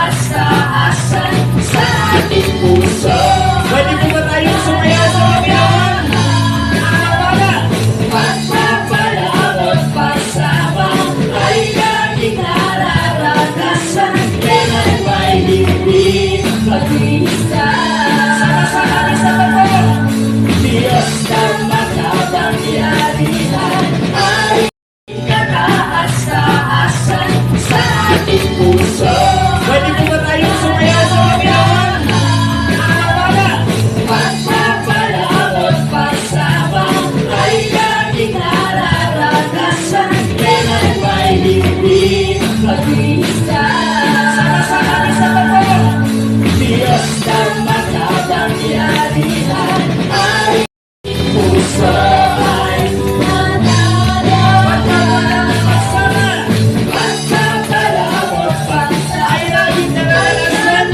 kataas-taasan sa ating puso. Pwede po ba tayong sumaya sa Panginoon? Pagpapalawat pagsama ay laging nararanasan. Kailan ba'y hindi mag-iisan? Sama-sama sa totoo. Diyos na makapangyarihan ay kataas-taasan sa ating puso. Pwede po ba tayong sumaya sa Panginoon? Pagpapalawat pagsama ay laging nararanasan. Kailan ba'y hindi mag-iisan? Sama-sama sa totoo. Diyos na makapangyarihan ay puso ay nananalangin. Pagpapalawat pagsama Ay laging nararanasan.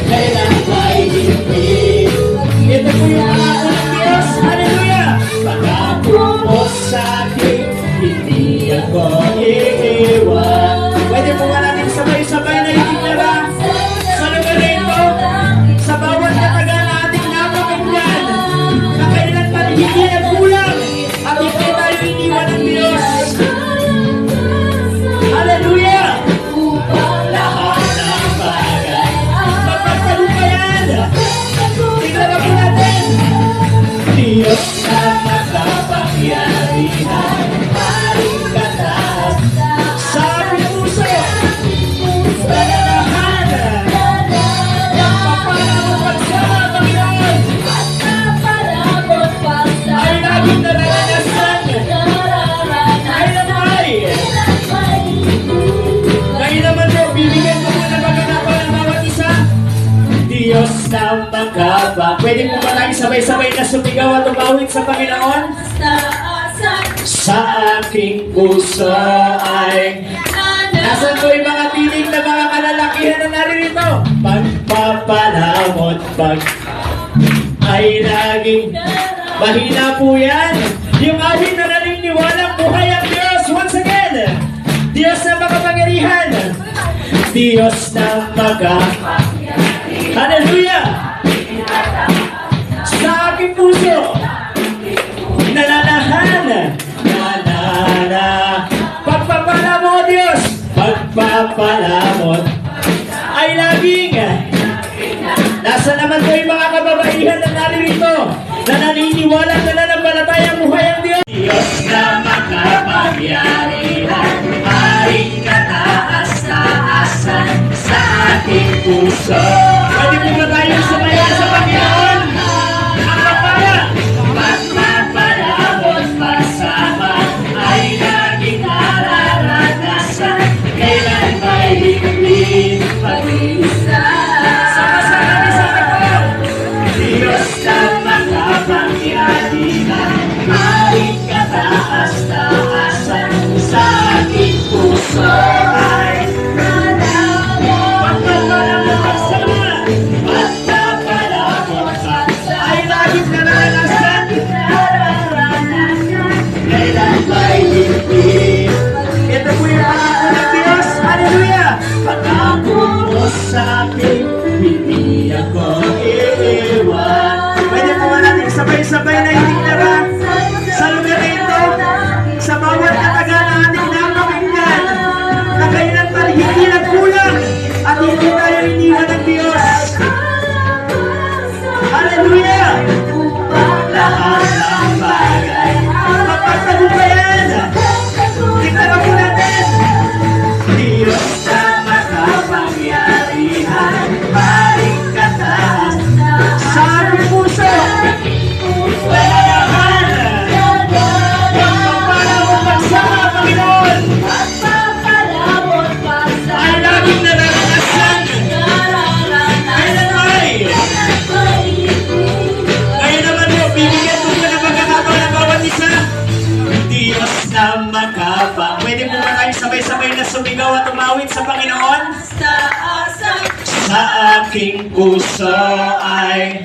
kailan ba'y hindi Ito po yung pangako ng Diyos. Hallelujah! pangako mo sa'kin, hindi ako iiwan. Pwede po ba natin sabay-sabay na itinara sa lugar na ito, sa bawat kataga na ating napakinggan, na kailan pa hindi nagkulang at hindi tayo iniwan ng Diyos. Hallelujah! Upang lahat ng bagay Mapagtagumpayan! Tingnan po natin! Diyos na makapangyarihan ay kataas Sa ating puso, Palalahan papalang pagsama, Panginoon, ay laging nararanasan. Kailan ay? Ngayon naman po, bibigyan ko muna pagkakataon ng bawat isa. Diyos ng magkaba. Pwede po ba tayo sabay-sabay na sumigaw at umawit sa Panginoon? Sa aking puso ay nasan po yung mga tinig na mga kalalakihan na naririto? Pagpapalamot pag ay laging mahina po yan. Yung ating na naniniwalang buhay ang Diyos. Once again, Diyos na makapangyarihan. Diyos na Hallelujah! Sa aking puso, nalalahan, pagpapalamot Diyos, pagpapalamot ay laging. Nasa naman po yung mga kababaihan na naririto na naniniwala na nananampalatayang buhay ang Diyos. Diyos na makapangyarihan ay kataas-taasan sa ating puso. Pwede po ba tayong sumaya sa Panginoon? Ang papaya! Pagpapalawat pagsama ay laging nararanasan. Kailan ba'y hindi mag-iisan? Sama-sama sa totoo. Diyos na makapangyarihan ay kataas-taasan sa ating puso ay Pagpapalamot pagsama pagpapalawat pagsama ay laging nararanasan. kailan ba'y hindi Ito po yung pangako ng Diyos. Hallelujah! pangako mo sa'kin, hindi ako iiwan. Pwede po ba natin sabay-sabay na itinara sa lugar na ito, sa bawat kataga na ating napakinggan, na kailan pa hindi nagkulang at hindi tayo iniwan ng Diyos. Hallelujah! Lahat ng bagay Mapagtagumpayan! Tingnan po natin! Diyos na makapangyarihan ay kataas Sa ating puso, Palalahan pagpapalamot pagsama, Panginoon, ay laging nararanasan. Kailan ay? Ngayon naman po, bibigyan po ko ng pagkakataon ng bawat isa. Diyos na makapa. Pwede po ba tayo sabay-sabay na sumigaw at umawit sa Panginoon? Sa aking puso ay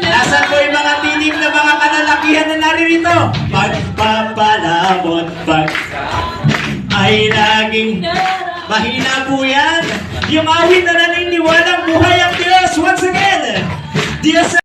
nasan po yung mga tinig na mga kalalakihan na naririto? Pagpapalamot pag ay laging Mahina po yan. Yung awit na naniniwalang buhay ang Diyos. Once again, Diyos